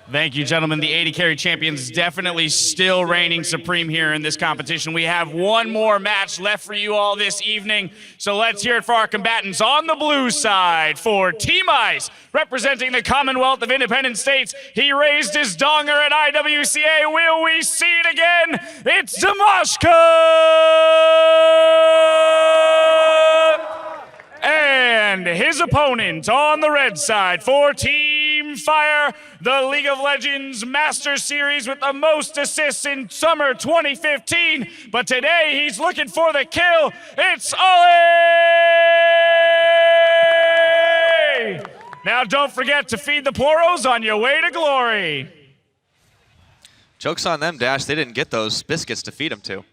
Thank you, gentlemen. The 80 carry champions definitely still reigning supreme here in this competition. We have one more match left for you all this evening, so let's hear it for our combatants on the blue side. For Team Ice, representing the Commonwealth of Independent States, he raised his donger at IWCA. Will we see it again? It's Dimajke! And his opponent on the red side for Team Fire, the League of Legends Master Series with the most assists in summer 2015. But today he's looking for the kill. It's Olleh! Now don't forget to feed the poros on your way to glory. Joke's on them, Dash. They didn't get those biscuits to feed him to.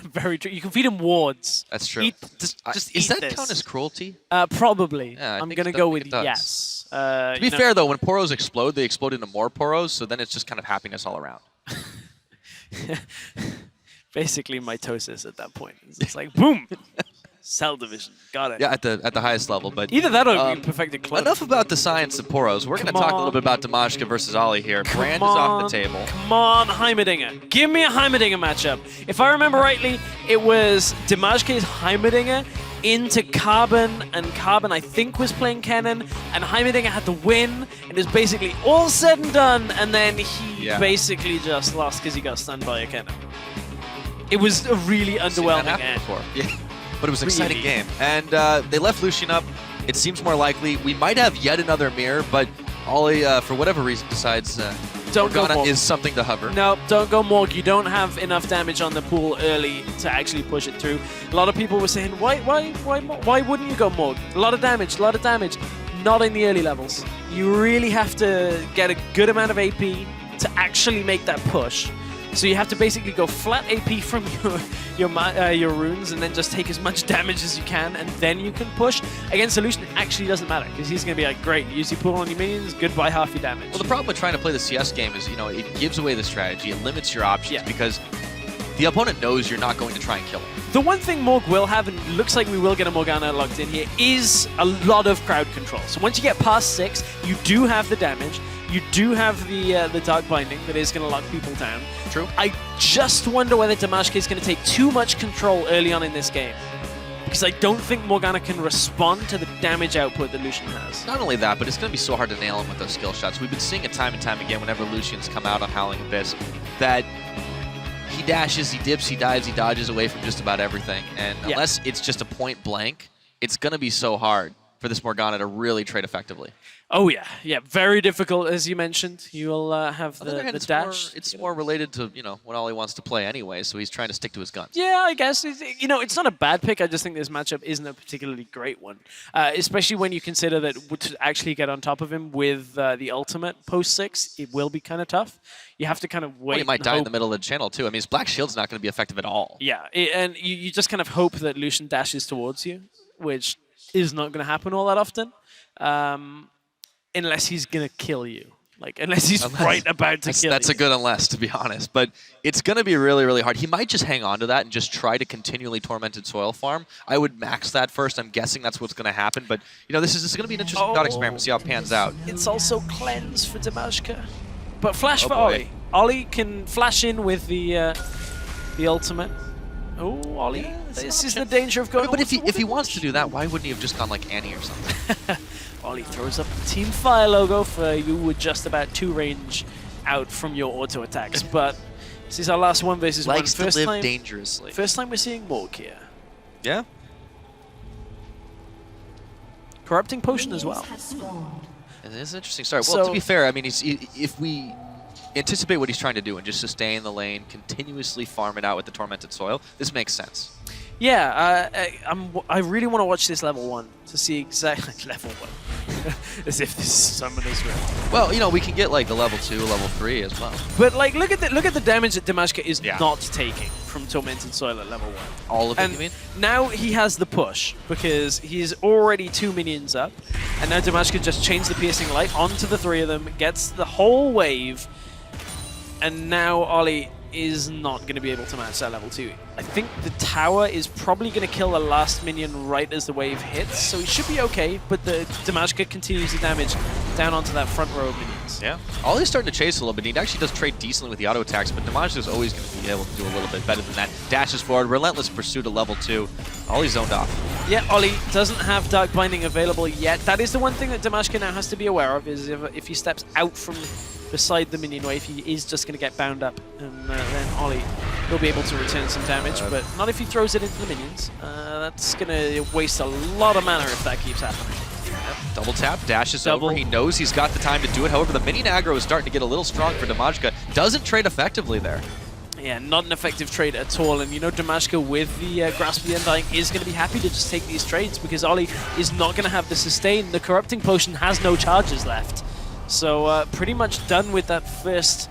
Very true. You can feed him wards. That's true. Just Is eat that this. count as cruelty? Probably. Yeah, I'm going to go with does. yes. To be fair, though, when poros explode, they explode into more poros, so then it's just kind of happiness all around. Basically mitosis at that point. It's like, boom! Cell division. Got it. Yeah, at the highest level. But either that or be perfected clone. enough about the science of poros. We're going to talk a little bit about Dimajke versus Olleh here. Brand is off the table. Come on, Heimerdinger. Give me a Heimerdinger matchup. If I remember rightly, it was Dimajke's Heimerdinger into Carbon, and Carbon, I think, was playing Kennen, and Heimerdinger had to win, and it was basically all said and done, and then he basically just lost because he got stunned by a Kennen. It was a really underwhelming end. Yeah. But it was an exciting game. And they left Lucian up. It seems more likely. We might have yet another mirror, but Olleh, for whatever reason, decides Morgana is something to hover. No, don't go Morg. You don't have enough damage on the pool early to actually push it through. A lot of people were saying, why wouldn't you go Morg? A lot of damage, a lot of damage. Not in the early levels. You really have to get a good amount of AP to actually make that push. So you have to basically go flat AP from your runes and then just take as much damage as you can, and then you can push. Against Solution, it actually doesn't matter, because he's going to be like, great, use your pool on your minions, goodbye half your damage. Well, the problem with trying to play the CS game is, it gives away the strategy, it limits your options, because the opponent knows you're not going to try and kill him. The one thing Morg will have, and it looks like we will get a Morgana locked in here, is a lot of crowd control. So once you get past 6, you do have the damage. You do have the Dark Binding that is going to lock people down. True. I just wonder whether Dimajke is going to take too much control early on in this game, because I don't think Morgana can respond to the damage output that Lucian has. Not only that, but it's going to be so hard to nail him with those skill shots. We've been seeing it time and time again whenever Lucian's come out on Howling Abyss, that he dashes, he dips, he dives, he dodges away from just about everything. And unless it's just a point blank, it's going to be so hard for this Morgana to really trade effectively. Oh yeah, very difficult, as you mentioned. You will have the dash. It's more related to what Olleh wants to play anyway, so he's trying to stick to his guns. Yeah, I guess it's not a bad pick. I just think this matchup isn't a particularly great one, especially when you consider that to actually get on top of him with the ultimate post 6, it will be kind of tough. You have to kind of wait. Well, he might die in the middle of the channel too. I mean, his Black Shield's not going to be effective at all. Yeah, and you just kind of hope that Lucian dashes towards you, which is not going to happen all that often. Unless he's going to kill you. Unless he's right about to kill you. That's a good unless, to be honest. But it's going to be really, really hard. He might just hang on to that and just try to continually Tormented Soil farm. I would max that first. I'm guessing that's what's going to happen. But, this is going to be an interesting thought experiment. See how it pans out. It's also cleanse for Dimajke. But flash for Olleh. Olleh can flash in with the ultimate. Oh, Olleh. This is the danger of going... But if he wants to do that, why wouldn't he have just gone like Annie or something? Olleh throws up the Team Fire logo for you with just about 2 range out from your auto attacks. But this is our last 1 versus 1. Likes to live dangerously. First time we're seeing Morg here. Yeah. Corrupting Potion as well. It is an interesting start. Well, to be fair, I mean, if we anticipate what he's trying to do and just sustain in the lane, continuously farm it out with the Tormented Soil, this makes sense. Yeah, I really want to watch this level 1 to see exactly level 1. As if this is Summoner's Rift. Well, we can get the level 2, level 3 as well. But look at the damage that Dimajke is not taking from Tormented Soil at level 1. All of it, you mean? Now he has the push because he's already 2 minions up, and now Dimajke just chains the Piercing Light onto the 3 of them, gets the whole wave, and now Olleh is not going to be able to match that level 2. I think the tower is probably going to kill the last minion right as the wave hits, so he should be okay, but the Dimajke continues the damage down onto that front row of minions. things. Yeah. Olleh's starting to chase a little bit. He actually does trade decently with the auto attacks, but Dimajke is always going to be able to do a little bit better than that. Dashes forward, relentless pursuit of level 2. Olleh's zoned off. Yeah, Olleh doesn't have Dark Binding available yet. That is the one thing that Dimajke now has to be aware of, is if he steps out from beside the minion wave, he is just going to get bound up, and then Olleh will be able to return some damage, but not if he throws it into the minions. That's going to waste a lot of mana if that keeps happening. Double tap, dashes over. He knows he's got the time to do it. However, the minion aggro is starting to get a little strong for Dimajke. Doesn't trade effectively there. Yeah, not an effective trade at all. And you know, Dimajke with the Grasp of the Undying is going to be happy to just take these trades, because Olleh is not going to have the sustain. The Corrupting Potion has no charges left. So pretty much done with that first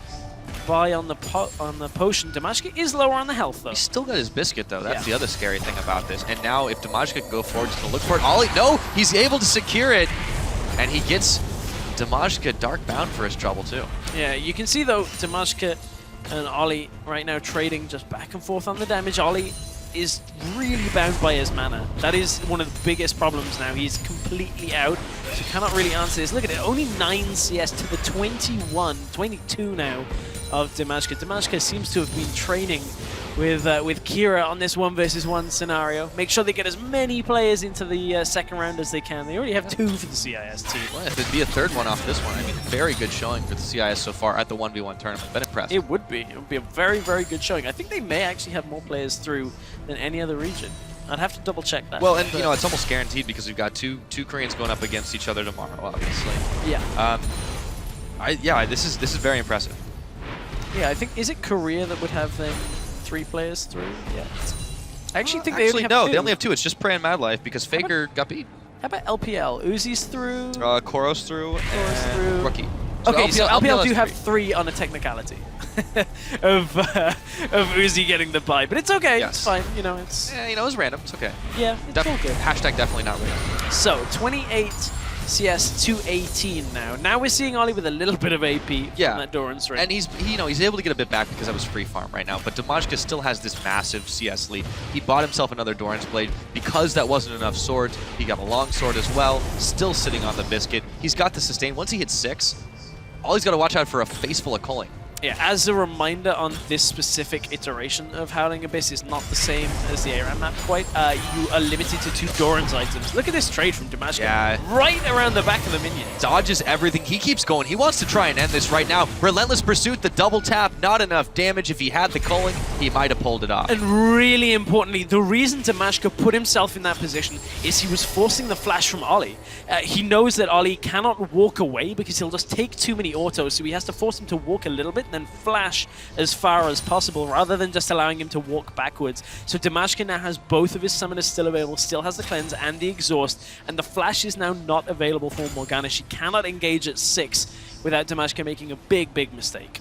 buy on the potion. Dimajke is lower on the health, though. He's still got his biscuit, though. That's the other scary thing about this. And now if Dimajke can go forward, he's going to look for it. Olleh, no! He's able to secure it. And he gets Dimajke dark bound for his trouble, too. Yeah, you can see, though, Dimajke and Olleh right now trading just back and forth on the damage. Olleh is really bound by his mana. That is one of the biggest problems now. He's completely out, so cannot really answer this. Look at it, only 9 CS to the 22 now of Dimajke. Dimajke seems to have been training with Kira on this 1v1 scenario. Make sure they get as many players into the second round as they can. They already have 2 for the CIS team. Well, if it'd be a third one off this one, I mean, very good showing for the CIS so far at the 1v1 tournament. Been impressed. It would be. It would be a very, very good showing. I think they may actually have more players through than any other region. I'd have to double check that. Well, and you know, it's almost guaranteed because we've got two Koreans going up against each other tomorrow, obviously. Yeah. This is very impressive. Yeah, I think, is it Korea that would have them 3 players through? Yeah. I actually think they only have 2. They only have 2. It's just Prey and Mad Life because FLICKR got beat. How about LPL? Uzi's through? Koro's through, and Rookie. So Okay, so LPL do have 3 +3 on a technicality of Uzi getting the buy, but it's okay. Yes. It's fine. You know, it's you know, it's random. It's okay. yeah, it's all good. Hashtag definitely not random. So 28 CS to 18 now. Now we're seeing Olleh with a little bit of AP from that Doran's ring. And he's able to get a bit back because that was free farm right now. But Dimajke still has this massive CS lead. He bought himself another Doran's Blade because that wasn't enough swords. He got a long sword as well. Still sitting on the biscuit. He's got the sustain. Once he hits 6, Olleh's got to watch out for a face full of culling. Yeah, as a reminder on this specific iteration of Howling Abyss is not the same as the ARAM map quite. You are limited to 2 Doran's items. Look at this trade from Dimajke. Yeah. Right around the back of the minion. Dodges everything. He keeps going. He wants to try and end this right now. Relentless Pursuit, the double tap, not enough damage. If he had the culling, he might have pulled it off. And really importantly, the reason Dimajke put himself in that position is he was forcing the flash from Olleh. He knows that Olleh cannot walk away because he'll just take too many autos, so he has to force him to walk a little bit and then flash as far as possible rather than just allowing him to walk backwards. So Dimajke now has both of his summoners still available, still has the cleanse and the exhaust, and the flash is now not available for Morgana. She cannot engage at 6 without Dimajke making a big, big mistake.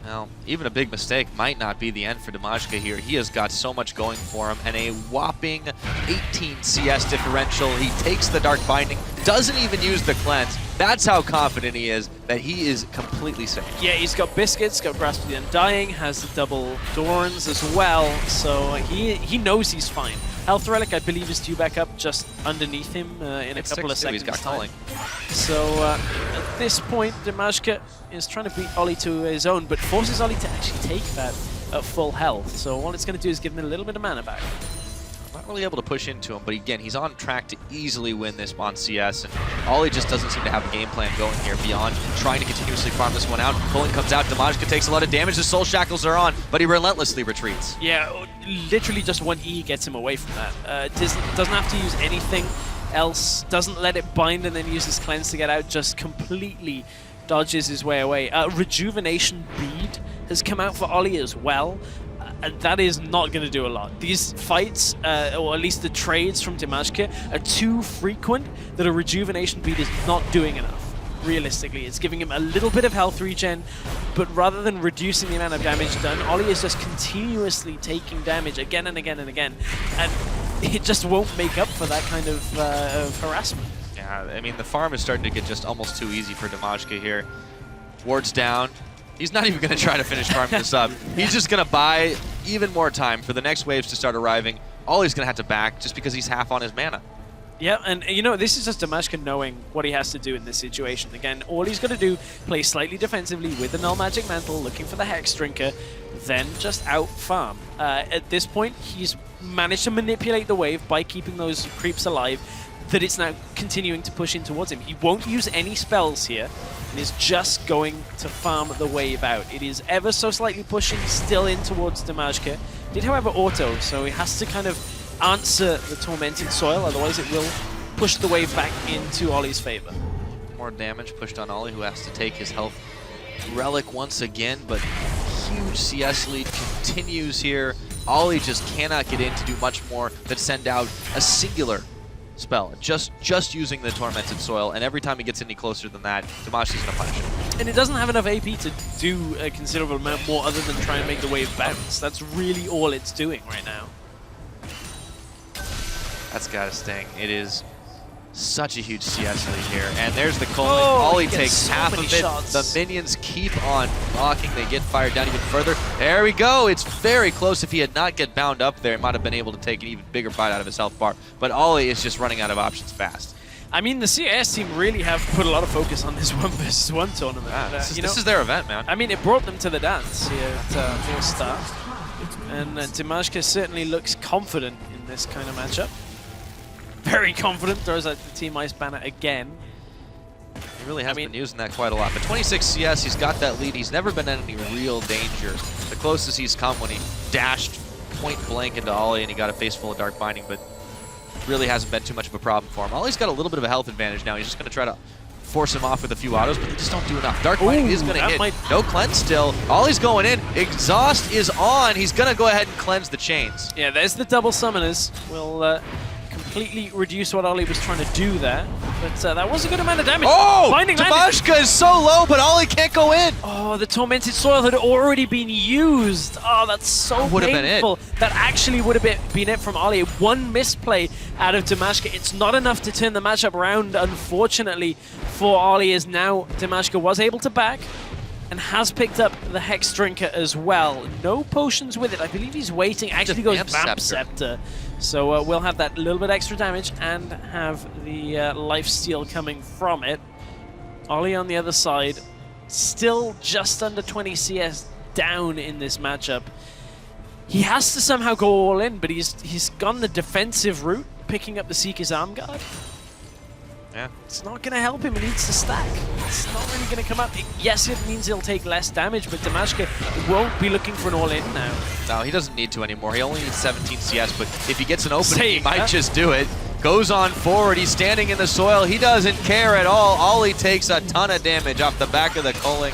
Well, even a big mistake might not be the end for Dimajke here. He has got so much going for him and a whopping 18 CS differential. He takes the Dark Binding, doesn't even use the cleanse. That's how confident he is that he is completely safe. Yeah, he's got Biscuits, got Grasp of the Undying, has the double Dorans as well, so he knows he's fine. Health Relic, I believe, is due back up just underneath him in a couple of seconds. He's got culling. So at this point, Dimajke is trying to beat Olleh to his own, but forces Olleh to actually take that at full health. So all it's going to do is give him a little bit of mana back. Not really able to push into him, but again, he's on track to easily win this on CS, and Olleh just doesn't seem to have a game plan going here beyond trying to continuously farm this one out. Culling comes out, Dimajke takes a lot of damage, the soul shackles are on, but he relentlessly retreats. Yeah, literally just one E gets him away from that. Doesn't have to use anything else, doesn't let it bind and then uses cleanse to get out, just completely dodges his way away. Rejuvenation Bead has come out for Olleh as well. And that is not going to do a lot. These fights, or at least the trades from Dimajke, are too frequent that a Rejuvenation Bead is not doing enough, realistically. It's giving him a little bit of health regen, but rather than reducing the amount of damage done, Olleh is just continuously taking damage again and again and again, and it just won't make up for that kind of harassment. Yeah, I mean, the farm is starting to get just almost too easy for Dimajke here. Wards down. He's not even going to try to finish farming this up. He's just going to buy even more time for the next waves to start arriving. Olleh's going to have to back just because he's half on his mana. Yeah, and you know, this is just Dimajke knowing what he has to do in this situation. Again, all he's going to do, play slightly defensively with the Null Magic Mantle, looking for the Hex Drinker, then just out farm. At this point, he's managed to manipulate the wave by keeping those creeps alive, that it's now continuing to push in towards him. He won't use any spells here, and is just going to farm the wave out. It is ever so slightly pushing still in towards Dimajke. Did, however, auto, so he has to kind of answer the Tormented Soil, otherwise it will push the wave back into Olleh's favor. More damage pushed on Olleh, who has to take his health relic once again, but huge CS lead continues here. Olleh just cannot get in to do much more than send out a singular spell, just using the Tormented Soil, and every time he gets any closer than that, Dimajke's going to punish him. And it doesn't have enough AP to do a considerable amount more other than try and make the wave bounce. That's really all it's doing right now. That's got to sting. It is such a huge CS lead here. And there's the Coleman. Oh, Olleh takes so half of it. shots. The minions keep on blocking. They get fired down even further. There we go. It's very close. If he had not get bound up there, he might have been able to take an even bigger bite out of his health bar. But Olleh is just running out of options fast. I mean, the CIS team really have put a lot of focus on this 1v1 tournament. Yeah, this is their event, man. I mean, it brought them to the dance here at North Star. And Dimajke certainly looks confident in this kind of matchup. Very confident, throws out the Team Ice banner again. He really has been using that quite a lot. But 26 CS, he's got that lead. He's never been in any real danger. The closest he's come when he dashed point blank into Olleh and he got a face full of Dark Binding, but really hasn't been too much of a problem for him. Olleh's got a little bit of a health advantage now. He's just going to try to force him off with a few autos, but they just don't do enough. Dark Binding is going to hit. No cleanse still. Olleh's going in. Exhaust is on. He's going to go ahead and cleanse the chains. Yeah, there's the double summoners. Will completely reduce what Olleh was trying to do there. But that was a good amount of damage. Oh! Binding Dimajke is so low, but Olleh can't go in. Oh, the Tormented Soil had already been used. Oh, that's so That would have been painful. That actually would have been it from Olleh. One misplay out of Dimajke. It's not enough to turn the matchup around, unfortunately, for Olleh, as now Dimajke was able to back and has picked up the Hex Drinker as well. No potions with it. I believe he's waiting. Actually goes Vamp Scepter. So we'll have that little bit extra damage and have the lifesteal coming from it. Olleh on the other side, still just under 20 CS down in this matchup. He has to somehow go all in, but he's gone the defensive route, picking up the Seeker's Arm Guard. Yeah. It's not going to help him. He needs to stack. It's not really going to come up. Yes, it means he'll take less damage, but Dimajke won't be looking for an all-in now. No, he doesn't need to anymore. He only needs 17 CS, but if he gets an opening, he might just do it. Goes on forward. He's standing in the soil. He doesn't care at all. Olleh takes a ton of damage off the back of the culling.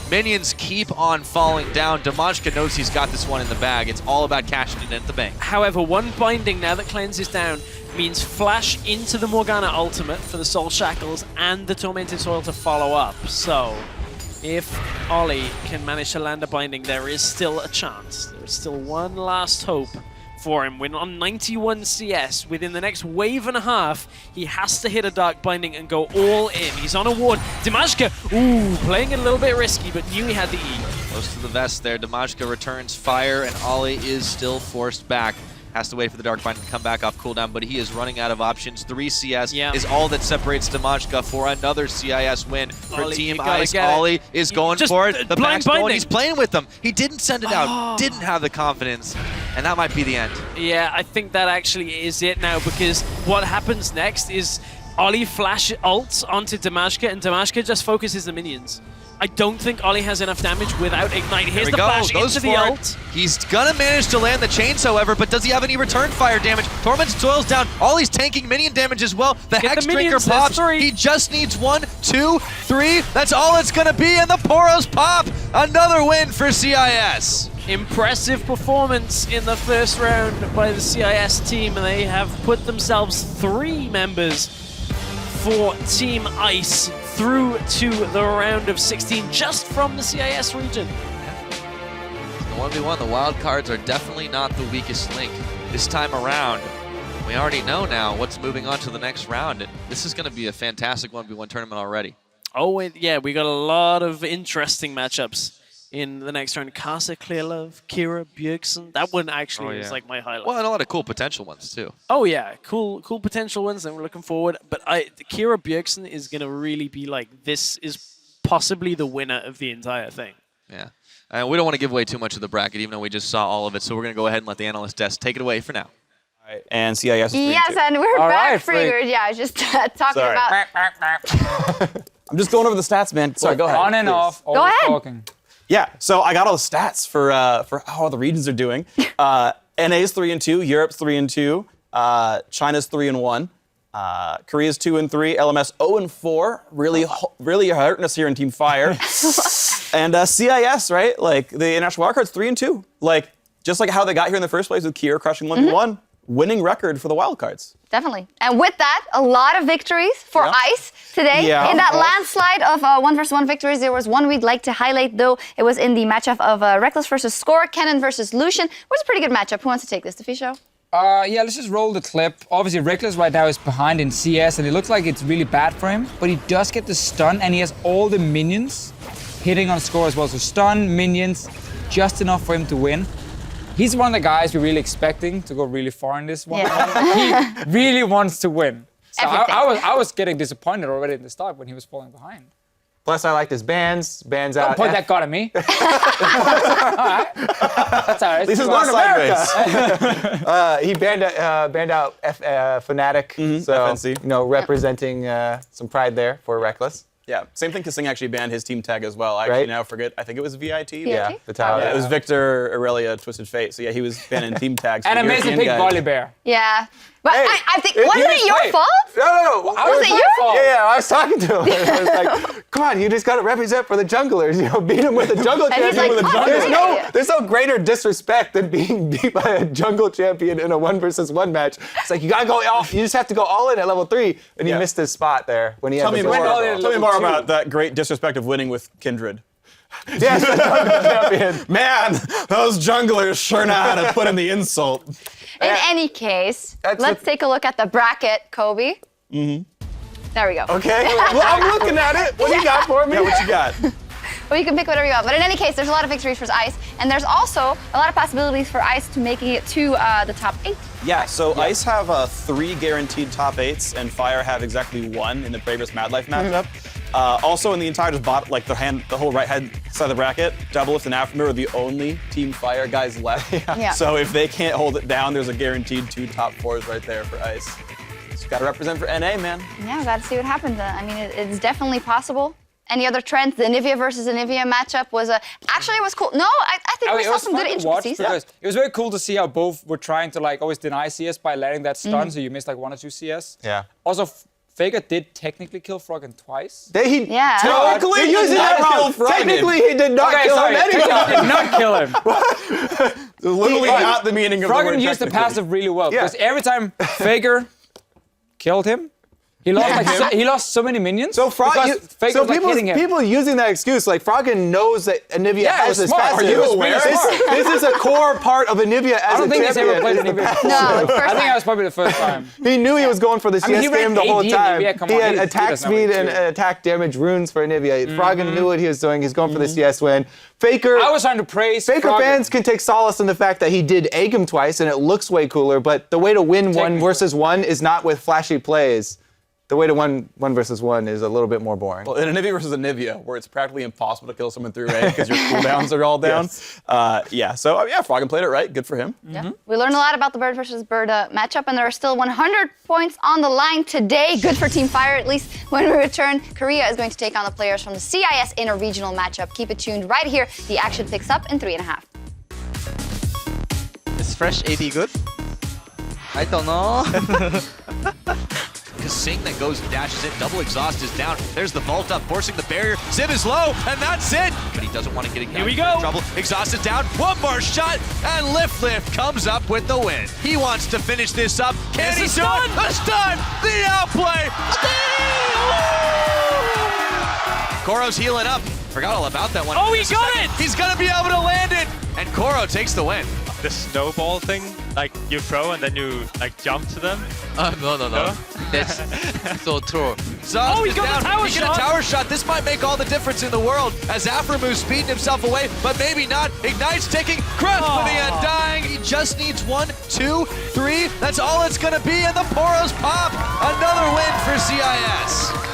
Minions keep on falling down. Dimajke knows he's got this one in the bag. It's all about cashing it in at the bank. However, one binding now that Cleanse is down means flash into the Morgana ultimate for the Soul Shackles and the Tormented Soil to follow up. So if Olleh can manage to land a binding, there is still a chance. There is still one last hope for him. We're on 91 CS. Within the next wave and a half, he has to hit a Dark Binding and go all in. He's on a ward. Dimajke, ooh, playing it a little bit risky, but knew he had the E. Close to the vest there. Dimajke returns fire, and Olleh is still forced back. Has to wait for the Dark Binding to come back off cooldown, but he is running out of options. 3 CS is all that separates Dimajke for another CIS win for Olleh, Team Ice. Olleh is going for it. The back's going. He's playing with them. He didn't send it out. Didn't have the confidence, and that might be the end. Yeah, I think that actually is it now, because what happens next is Olleh flash ults onto Dimajke, and Dimajke just focuses the minions. I don't think Olleh has enough damage without Ignite. Here's the flash into the ult. He's gonna manage to land the chains, however, but does he have any return fire damage? Tormented Soil's down. Olleh's tanking minion damage as well. The Hex Drinker pops. He just needs 1, 2, 3. That's all it's gonna be, and the Poros pop. Another win for CIS. Impressive performance in the first round by the CIS team, and they have put themselves 3 members for Team Ice through to the round of 16 just from the CIS region. The 1v1, the wild cards are definitely not the weakest link this time around. We already know now what's moving on to the next round, and this is going to be a fantastic 1v1 tournament already. Oh, yeah, we got a lot of interesting matchups in the next round. Kasa, Clearlove, Kira, Bjergsen. That one actually is like my highlight. Well, and a lot of cool potential ones too. Oh yeah, cool potential ones, and we're looking forward. But Kira Bjergsen is gonna really be like, this is possibly the winner of the entire thing. Yeah. And we don't want to give away too much of the bracket, even though we just saw all of it. So we're going to go ahead and let the analyst desk take it away for now. All right. And CIS is 3-2. Yes, and we're All back, right, Friggers. Yeah, I was just talking Sorry. about. I'm just going over the stats, man. Sorry, go ahead. On and please. off, Go always ahead. talking. Yeah, so I got all the stats for how all the regions are doing. NA's 3-2, Europe's 3-2, China's 3-1, Korea's 2-3, LMS 0-4. Really hurting us here in Team Fire. And CIS, right? Like the international wildcard's 3-2. Like just like how they got here in the first place with Kier crushing 1v1, winning record for the wildcards. Definitely. And with that, a lot of victories for ICE today. Yeah. In that landslide of 1v1 victories, there was one we'd like to highlight, though. It was in the matchup of Reckless versus Score, Kennen versus Lucian. It was a pretty good matchup. Who wants to take this? Defisho? Yeah, let's just roll the clip. Obviously, Reckless right now is behind in CS, and it looks like it's really bad for him. But he does get the stun, and he has all the minions hitting on Score as well. So stun, minions, just enough for him to win. He's one of the guys we're really expecting to go really far in this one. Yeah. He really wants to win. So Everything. I was getting disappointed already in the start when he was falling behind. Plus, I like his bands. Bands Don't out. point that gun at me. That's all right. This is We're not in sideways. He banned out Fnatic, so FNC. representing some pride there for Reckless. Yeah, same thing. Kasing actually banned his team tag as well. I actually Right. now forget. I think it was VIT. Yeah, Vitality. Yeah, it was Victor, Aurelia, Twisted Fate. So yeah, he was banning team tags. And for amazing European pick, guys. Volley Bear. Yeah. But Hey, I think, you wasn't it just your played. fault? No. Was it your fault? Yeah, I was talking to him. I was like, come on, you just got to represent for the junglers. Beat him with a jungle And he's champion. like, oh, there's no greater disrespect than being beat by a jungle champion in a 1v1 match. It's like, you got to go all, you just have to go all in at level 3. And he missed his spot there when he had Tell me the more. ball. Tell me more about that great disrespect of winning with Kindred. Yes, the jungle champion. Man, those junglers sure know how to put in the insult. In any case, That's let's a- take a look at the bracket, Kobe. Mm-hmm. There we go. Okay, well, I'm looking at it. What do you got for me? Yeah, what you got? Well, you can pick whatever you want. But in any case, there's a lot of victories for ICE, and there's also a lot of possibilities for ICE to making it to the top 8. Yeah, so ICE have 3 guaranteed top 8s, and Fire have exactly 1 in the Bravest Mad Life matchup. Also, in the entire the whole right-hand side of the bracket, Doublelift and Aftermir are the only Team Fire guys left. Yeah. So if they can't hold it down, there's a guaranteed 2 top 4s right there for ICE. Just got to represent for NA, man. Yeah, we got to see what happens. I mean, it's definitely possible. Any other trends? The Nivea versus Nivea matchup was actually it was cool. No, I think we It saw was some fun good to watch intricacies. because it was very cool to see how both were trying to always deny CS by letting that stun, so you missed 1 or 2 CS. Yeah. Also, FLICKR did technically kill Froggen twice. Yeah. Technically, You're using that wrong. Technically, he did not kill him anyway. Technically did not kill him. Literally not the meaning of the word Froggen used the technically. passive really well Yeah. because every time FLICKR killed him, he lost he lost so many minions. So because FLICKR was hitting him. people using that excuse, like Froggen knows that Anivia Yeah, it has was this smart. passive. He was really smart. This is a core part of Anivia as I don't a think he's champion. ever played is the Anivia passive. No, first I think time. that was probably the first time. He knew he was going for the I mean, CS he game ran the whole AD in time. Anivia, come He on, had he attack doesn't know what speed to and do. attack damage runes for Anivia. Froggen knew what he was doing. He's going for the CS win. FLICKR. I was trying to praise FLICKR Froggen. fans can take solace in the fact that he did egg him twice and it looks way cooler, but the way to win 1 Technically. versus 1 is not with flashy plays. The way to win 1 versus 1 is a little bit more boring. Well, in Anivia versus Anivia, where it's practically impossible to kill someone through A because your cooldowns are all down. Yeah, so yeah, Froggen played it right. Good for him. Yeah. We learned a lot about the Bird versus Bird matchup, and there are still 100 points on the line today. Good for Team Fire, at least when we return. Korea is going to take on the players from the CIS in a regional matchup. Keep it tuned right here. The action picks up in 3.5. Is fresh AD good? I don't know. Kasing that goes and dashes in. Double exhaust is down. There's the vault up, forcing the barrier. Ziv is low, and that's it. But he doesn't want to get it down. Here we go. Trouble. Exhaust is down. One more shot, and Lift comes up with the win. He wants to finish this up. Can he do it? The stun! The outplay! Koro's healing up. Forgot all about that one. Oh, he got it! He's gonna be able to land it! And Koro takes the win. The snowball thing like you throw and then you like jump to them? No. That's so true. Oh, he got the tower He got a tower shot. This might make all the difference in the world as Aframu speeding himself away, but maybe not. Ignite's taking Crunch for the end, dying. He just needs 1, 2, 3. That's all it's going to be, and the Poros pop. Another win for CIS.